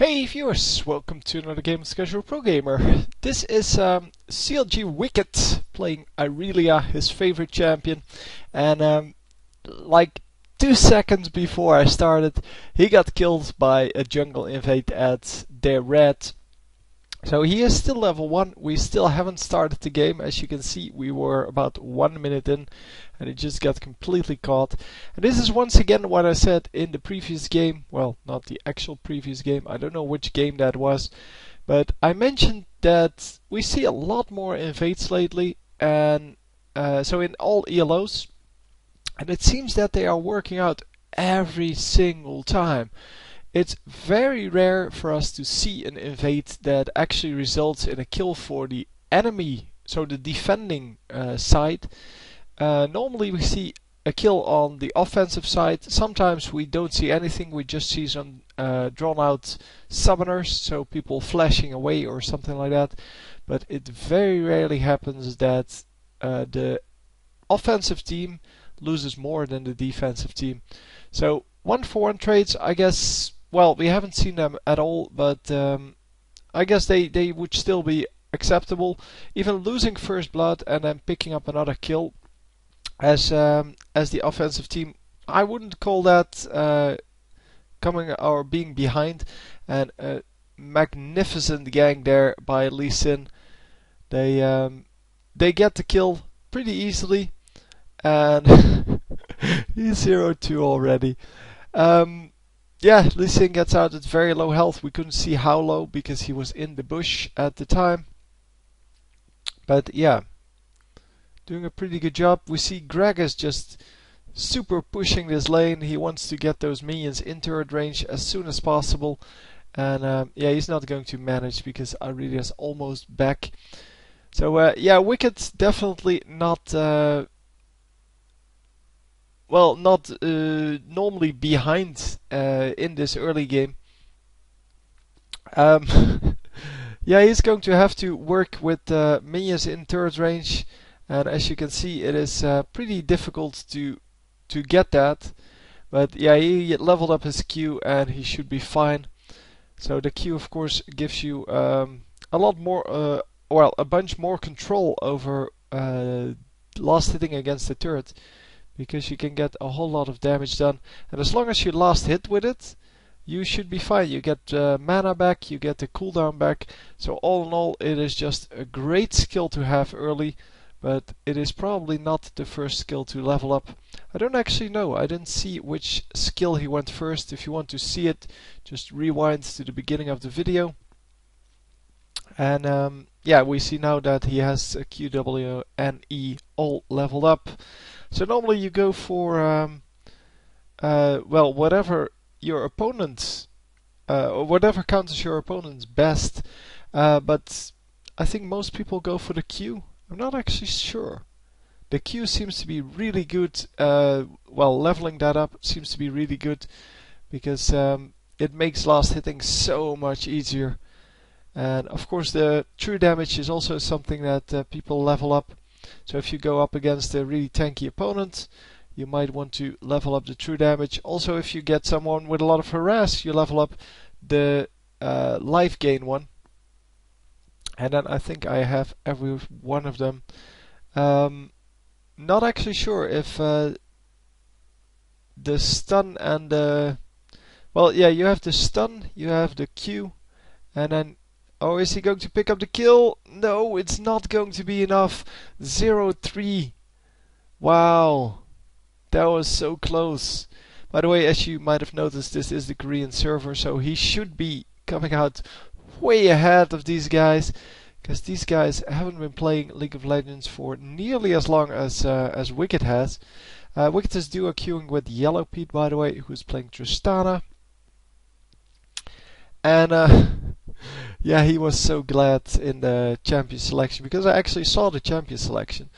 Hey viewers, welcome to another game of Casual Pro Gamer. This is CLG Wickd playing Irelia, his favorite champion, and like 2 seconds before I started, he got killed by a jungle invade at their red. So he is still level 1, we still haven't started the game. As you can see, we were about 1 minute in and he just got completely caught. And this is once again what I said in the previous game. Well, not the actual previous game, I don't know which game that was. But I mentioned that we see a lot more invades lately, and so in all ELOs. And it seems that they are working out every single time. It's very rare for us to see an invade that actually results in a kill for the enemy, so the defending side. Normally we see a kill on the offensive side. Sometimes we don't see anything, we just see some drawn out summoners, so people flashing away or something like that. But it very rarely happens that the offensive team loses more than the defensive team. So 1-for-1 trades, I guess. Well, we haven't seen them at all, but I guess they would still be acceptable. Even losing first blood and then picking up another kill as the offensive team, I wouldn't call that coming or being behind. And a magnificent gang there by Lee Sin. They get the kill pretty easily, and he's 0-2 already. Yeah, Lee Sin gets out at very low health. We couldn't see how low because he was in the bush at the time. But yeah, doing a pretty good job. We see Greg is just super pushing this lane. He wants to get those minions in turret range as soon as possible. And yeah, he's not going to manage because Irelia is almost back. So yeah, Wickd's definitely not... well, not normally behind in this early game. Yeah, he's going to have to work with minions in turret range, and as you can see, it is pretty difficult to get that. But yeah, he leveled up his Q, and he should be fine. So the Q, of course, gives you a lot more, well, a bunch more control over last hitting against the turret, because you can get a whole lot of damage done. And as long as you last hit with it, you should be fine. You get mana back, you get the cooldown back. So all in all, it is just a great skill to have early, but it is probably not the first skill to level up. I don't actually know. I didn't see which skill he went first. If you want to see it, just rewind to the beginning of the video. And yeah, we see now that he has Q, W, and E all leveled up. So normally you go for well, whatever your opponent's or whatever counters your opponent's best. But I think most people go for the Q. I'm not actually sure. The Q seems to be really good. Well, leveling that up seems to be really good because it makes last hitting so much easier. And of course, the true damage is also something that people level up. So if you go up against a really tanky opponent, you might want to level up the true damage. Also, if you get someone with a lot of harass, you level up the life gain one. And then I think I have every one of them. Not actually sure if the stun and the... Well, yeah, you have the stun, you have the Q, and then... Oh, is he going to pick up the kill? No, it's not going to be enough. 0-3. Wow. That was so close. By the way, as you might have noticed, this is the Korean server, so he should be coming out way ahead of these guys, because these guys haven't been playing League of Legends for nearly as long as Wickd has. Wickd is duo queuing with Yellow Pete, by the way, who's playing Tristana. And yeah, he was so glad in the champion selection, because I actually saw the champion selection.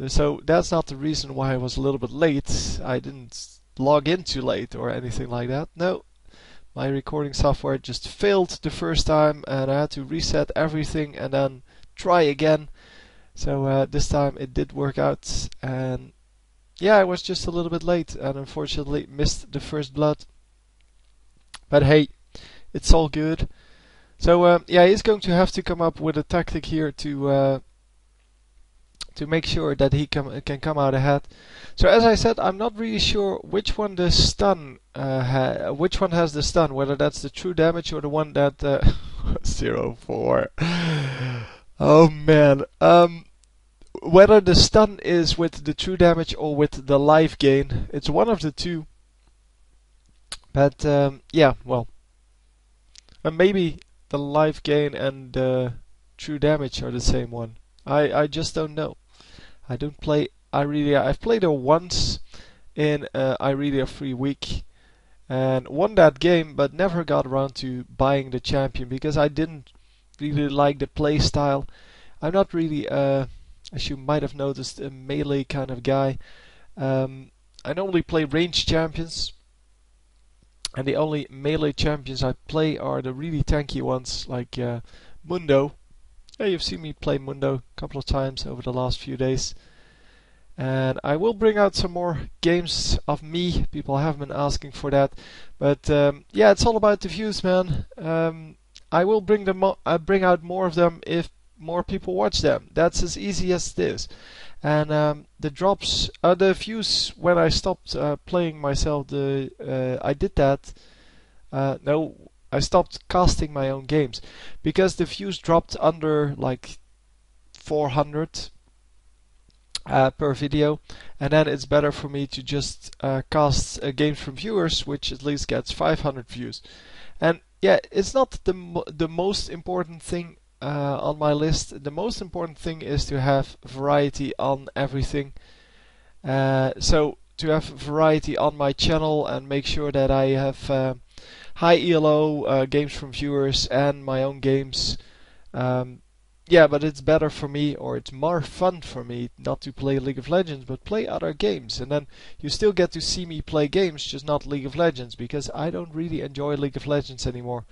So that's not the reason why I was a little bit late. I didn't log in too late or anything like that. No, my recording software just failed the first time and I had to reset everything and then try again. So this time it did work out, and yeah, I was just a little bit late and unfortunately missed the first blood. But hey, It's all good. So yeah, he's going to have to come up with a tactic here to make sure that he can come out ahead. So as I said, I'm not really sure which one the stun, which one has the stun, whether that's the true damage or the one that 0-4. Oh man, whether the stun is with the true damage or with the life gain, it's one of the two. But yeah, well, maybe the life gain and true damage are the same one. I just don't know. I don't play Irelia. I've played her once in Irelia Free Week and won that game, but never got around to buying the champion because I didn't really like the play style. I'm not really, as you might have noticed, a melee kind of guy. I normally play ranged champions, and the only melee champions I play are the really tanky ones like Mundo. Yeah, you've seen me play Mundo a couple of times over the last few days. And I will bring out some more games of me. People have been asking for that. But yeah, it's all about the views, man. I will bring out more of them if more people watch them. That's as easy as it is. And the drops, the views when I stopped playing myself, I did that. No, I stopped casting my own games because the views dropped under like 400 per video, and then it's better for me to just cast games from viewers, which at least gets 500 views. And yeah, it's not the most important thing on my list. The most important thing is to have variety on everything. So to have variety on my channel and make sure that I have high ELO games from viewers and my own games. Yeah, but it's better for me, or it's more fun for me, not to play League of Legends, but play other games. And then you still get to see me play games, just not League of Legends, because I don't really enjoy League of Legends anymore.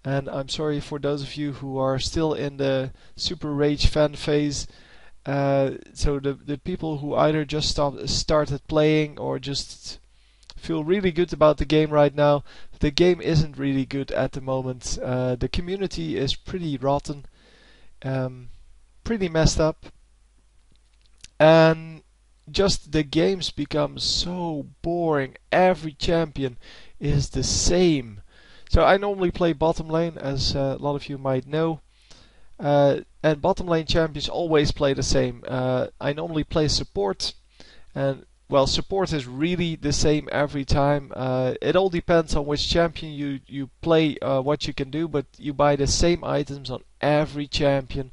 And I'm sorry for those of you who are still in the Super Rage fan phase. So the people who either just started playing or just feel really good about the game right now. The game isn't really good at the moment. The community is pretty rotten, pretty messed up, and just the games become so boring. Every champion is the same. So I normally play bottom lane, as a lot of you might know. And bottom lane champions always play the same. I normally play support, and well, support is really the same every time. It all depends on which champion you play, what you can do, but you buy the same items on every champion.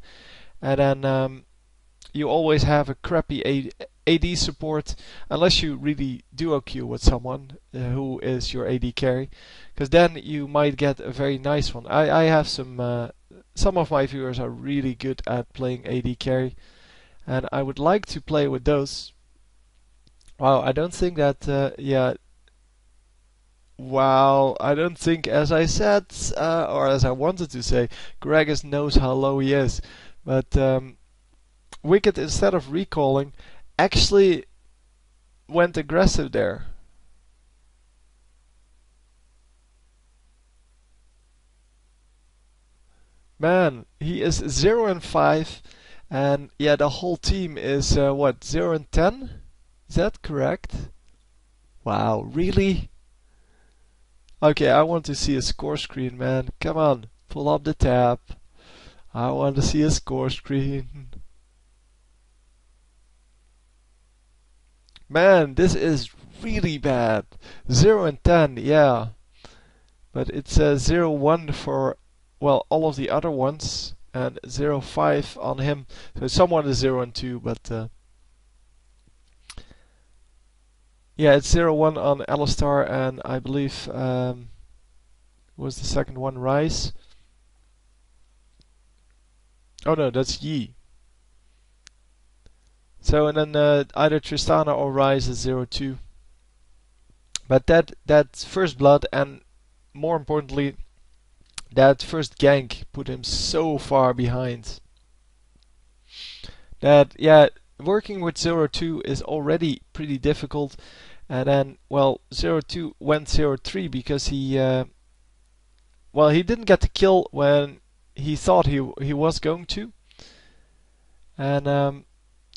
And then you always have a crappy AD support, unless you really duo queue with someone who is your AD carry, because then you might get a very nice one. I have some of my viewers are really good at playing AD carry, and I would like to play with those. Wow, I don't think that, yeah. Wow, I don't think, as I said, or as I wanted to say, Gragas knows how low he is. But Wickd, instead of recalling, actually went aggressive there. Man, he is 0-5, and yeah, the whole team is what, 0-10? Is that correct? Wow, really? Okay, I want to see a score screen, man. Come on, pull up the tab. I want to see a score screen. Man, this is really bad. 0-10, yeah. But it's 0-1 for, well, all of the other ones, and 0-5 on him. So someone is 0-2, but yeah, it's 0-1 on Alistar, and I believe was the second one Rise? Oh no, that's Yi. So and then either Tristana or Rise is 0-2. But that first blood, and more importantly, that first gank put him so far behind that, yeah, working with 0-2 is already pretty difficult. And then, well, 0-2 went 0-3 because he well, he didn't get the kill when he thought he was going to. And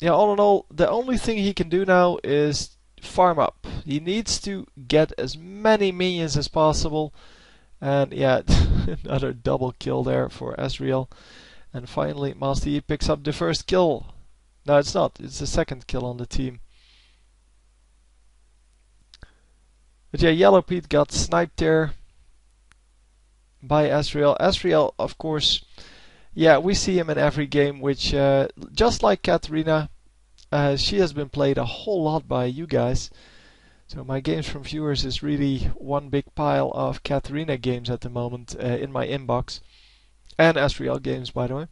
yeah, all in all, the only thing he can do now is farm up. He needs to get as many minions as possible. And yeah, another double kill there for Ezreal. And finally, Master Yi picks up the first kill. No, it's not. It's the second kill on the team. But yeah, Yellow Pete got sniped there by Ezreal. Ezreal, of course, yeah, we see him in every game, which, just like Katarina, she has been played a whole lot by you guys. So my games from viewers is really one big pile of Katarina games at the moment in my inbox. And Ezreal games, by the way.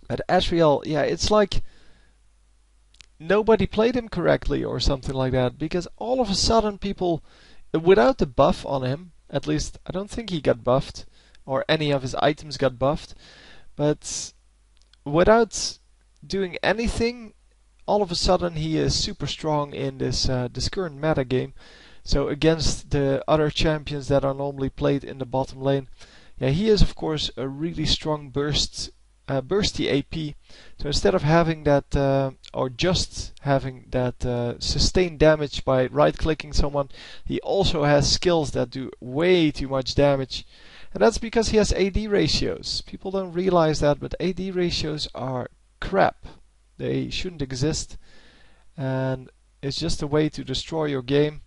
But Ezreal, yeah, it's like nobody played him correctly or something like that. Because all of a sudden people, without the buff on him, at least I don't think he got buffed, or any of his items got buffed. But without doing anything, all of a sudden he is super strong in this current meta game. So against the other champions that are normally played in the bottom lane, yeah, he is of course a really strong bursty AP. So instead of having that, or just having that sustained damage by right-clicking someone, he also has skills that do way too much damage. And that's because he has AD ratios. People don't realize that, but AD ratios are crap. They shouldn't exist, and it's just a way to destroy your game.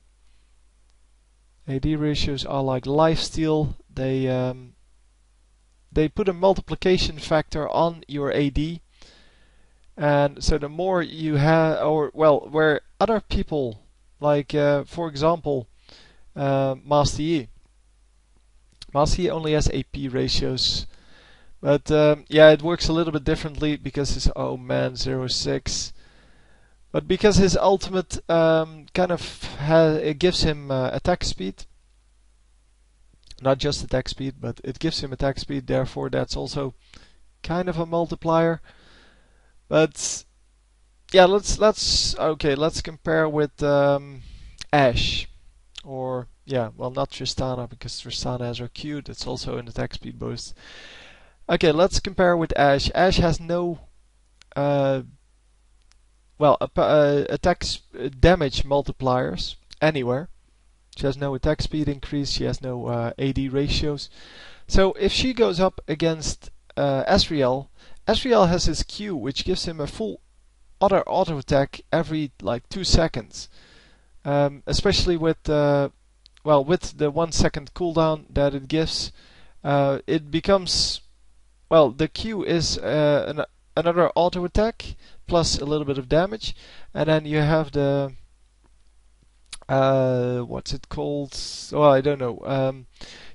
AD ratios are like lifesteal. They put a multiplication factor on your AD, and so the more you have, or well, where other people, like for example, Master Yi. Master Yi only has AP ratios. But yeah, it works a little bit differently because his, oh man, 0.6. But because his ultimate kind of it gives him attack speed. Not just attack speed, but it gives him attack speed, therefore that's also kind of a multiplier. But yeah, let's compare with Ashe. Or yeah, well, not Tristana, because Tristana has her Q, that's also an attack speed boost. Okay, let's compare with Ashe. Ashe has no attack damage multipliers anywhere. She has no attack speed increase, she has no AD ratios. So if she goes up against Ezreal, Ezreal has his Q, which gives him a full other auto attack every like 2 seconds. Especially with with the 1 second cooldown that it gives, it becomes, well, the Q is another auto attack plus a little bit of damage, and then you have the what's it called? Well, I don't know.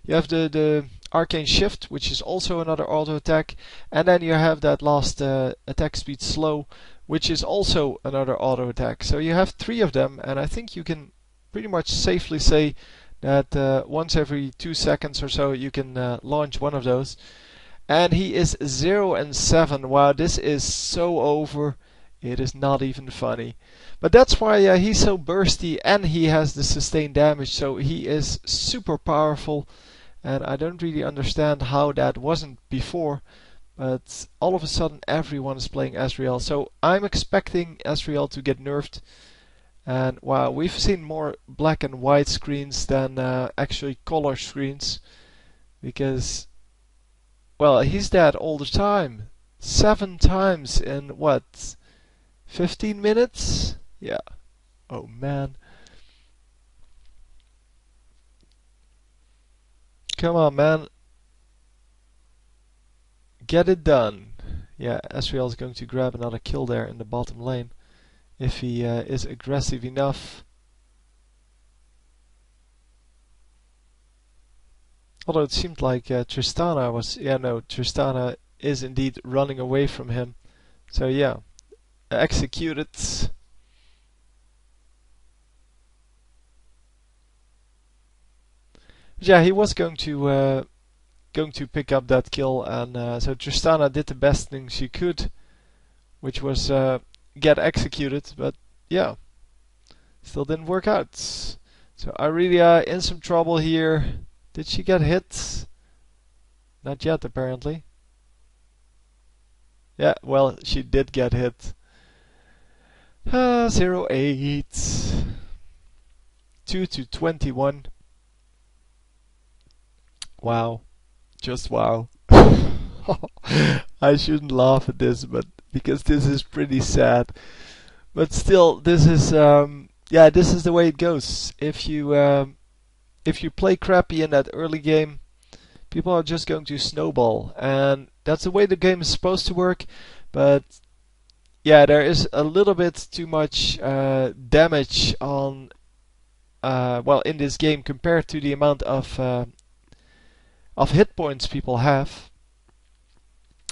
You have the arcane shift, which is also another auto attack, and then you have that last attack speed slow, which is also another auto attack. So you have 3 of them, and I think you can pretty much safely say that once every 2 seconds or so you can launch one of those. And he is 0 and 7. Wow, this is so over. It is not even funny. But that's why he's so bursty, and he has the sustained damage, so he is super powerful. And I don't really understand how that wasn't before. But all of a sudden everyone is playing Ezreal. So I'm expecting Ezreal to get nerfed. And wow, we've seen more black and white screens than actually color screens. Because, well, he's dead all the time. 7 times in what? 15 minutes? Yeah. Oh man. Come on, man. Get it done. Yeah, Ezreal is going to grab another kill there in the bottom lane. If he is aggressive enough. Although it seemed like Tristana was... Yeah, no, Tristana is indeed running away from him. So yeah, executed. Yeah, he was going to pick up that kill, and so Tristana did the best thing she could, which was get executed, but yeah, still didn't work out. So Irelia in some trouble here. Did she get hit? Not yet, apparently. Yeah, well, she did get hit. 0-8. 2-21. Wow. Just wow. I shouldn't laugh at this, but because this is pretty sad. But still, this is yeah, this is the way it goes. If you play crappy in that early game, people are just going to snowball, and that's the way the game is supposed to work. But yeah, there is a little bit too much damage on well, in this game compared to the amount of hit points people have.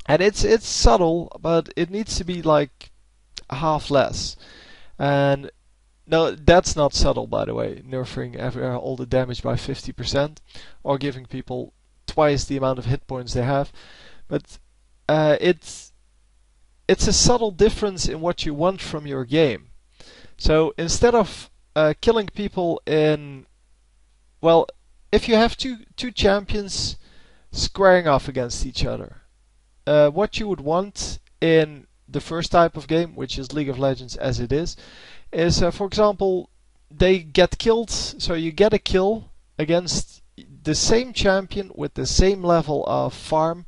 And it's subtle, but it needs to be like half less. And no, that's not subtle, by the way. Nerfing all the damage by 50% or giving people twice the amount of hit points they have. But it's a subtle difference in what you want from your game. So instead of killing people in, well, if you have two champions squaring off against each other, what you would want in the first type of game, which is League of Legends as it is for example, they get killed, so you get a kill against the same champion with the same level of farm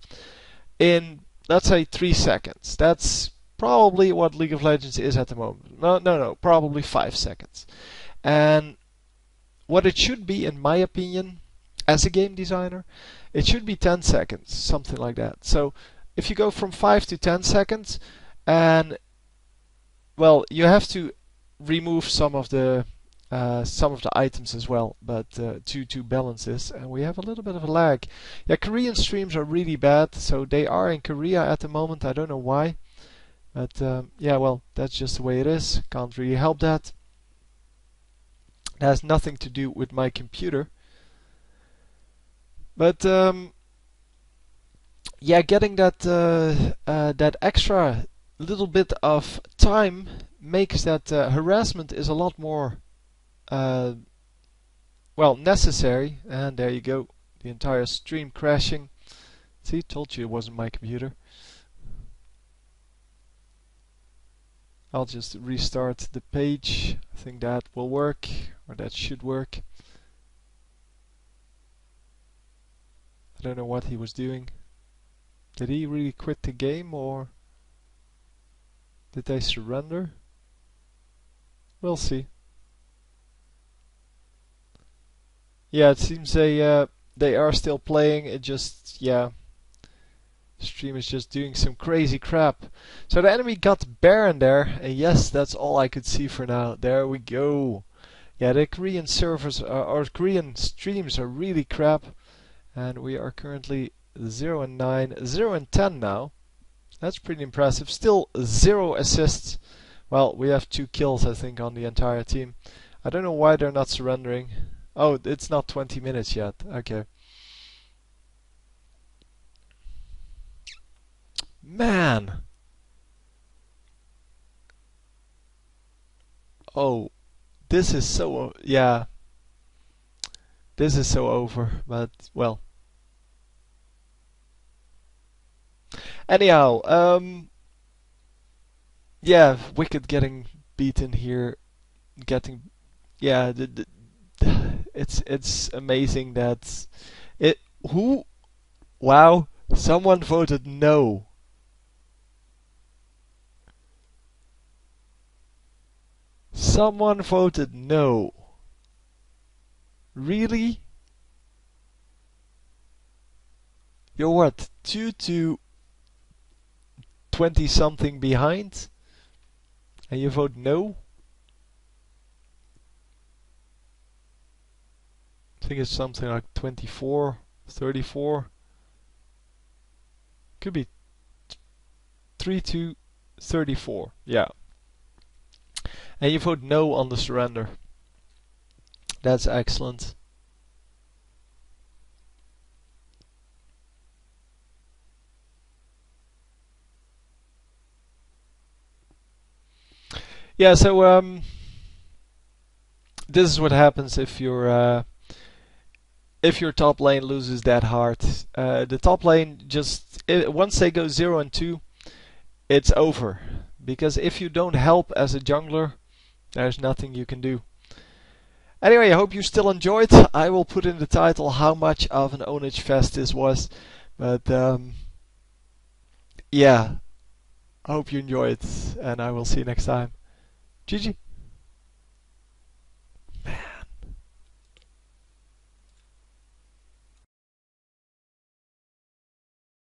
in, let's say, 3 seconds. That's probably what League of Legends is at the moment. No, probably 5 seconds. And what it should be, in my opinion, as a game designer, it should be 10 seconds, something like that. So if you go from 5 to 10 seconds, and well, you have to remove some of the items as well, but to balance this, and we have a little bit of a lag. Yeah, Korean streams are really bad, so they are in Korea at the moment. I don't know why, but yeah, well, that's just the way it is. Can't really help that. It has nothing to do with my computer. But yeah, getting that extra little bit of time makes that harassment is a lot more well, necessary. And there you go, the entire stream crashing. See, told you it wasn't my computer. I'll just restart the page. I think that will work, or that should work. I don't know what he was doing. Did he really quit the game, or did they surrender? We'll see. Yeah, it seems they are still playing. It just, yeah, stream is just doing some crazy crap. So the enemy got Baron there, and yes, that's all I could see for now. There we go. Yeah, the Korean servers or Korean streams are really crap, and we are currently 0-9, 0-10 now. That's pretty impressive. Still 0 assists. Well, we have 2 kills, I think, on the entire team. I don't know why they're not surrendering. Oh, it's not 20 minutes yet. Okay. Man! Oh, this is so... yeah. This is so over, but, well. Anyhow, yeah, Wickd getting beaten here. Getting... yeah, it's amazing that it who wow, someone voted no. Someone voted no. Really? You're what, 2-20 something behind, and you vote no? I think it's something like 24, 34. Could be 3-34. Yeah. And you vote no on the surrender. That's excellent. Yeah, so this is what happens if you're if your top lane loses that hard. The top lane just once they go 0 and 2, it's over. Because if you don't help as a jungler, there's nothing you can do. Anyway, I hope you still enjoyed. I will put in the title how much of an ownage fest this was. But yeah, I hope you enjoyed, and I will see you next time. GG.